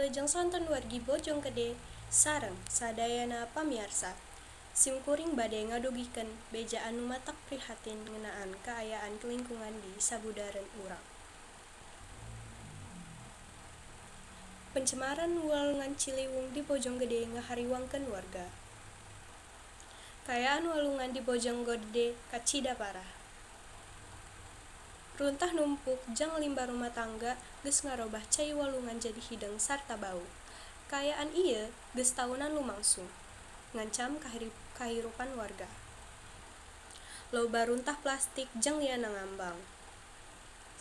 Jeung sonton wargi Bojonggede sareng sadayana pamiarsa. Simkuring bade ngadugikeun beja anu matak prihatin ngeunaan kaayaan lingkungan di sabudaren urang. Pencemaran walungan Ciliwung di Bojonggede ngahariwangkeun warga. Kaayaan walungan di Bojonggede kacida parah. Runtah numpuk jeung limbah rumah tangga geus ngarobah cai walungan jadi hideung sarta bau. Kaayaan ieu geus taunan lumangsung, ngancam kahirupan warga. Loba runtah plastik jeung liana ngambang.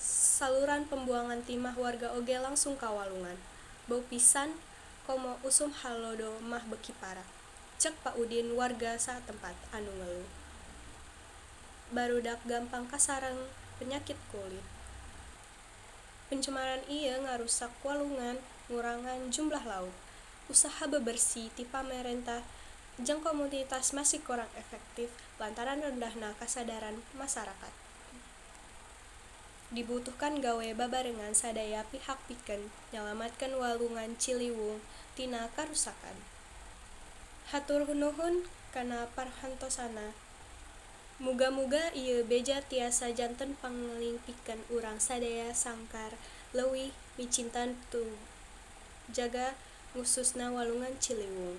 Saluran pembuangan timah warga oge langsung ka walungan. Bau pisan komo usum halodo mah beuki parah, cek Pak Udin warga satempat anu ngeluh. Barudak gampang kasareng penyakit kulit. Pencemaran ieu ngarusak walungan, ngurangan jumlah laut. Usaha bebersih ti pamarentah jeung komunitas masih kurang efektif lantaran rendahna kasadaran masyarakat. Dibutuhkan gawe babarengan sadaya pihak pikeun nyalamatkeun walungan Ciliwung tina karusakan. Hatur nuhun kana parhantosana. Muga-muga ieu beja tiasa janten panglingpikeun urang sadaya sangkar leuwih micintan tu jaga khususna walungan Ciliwung.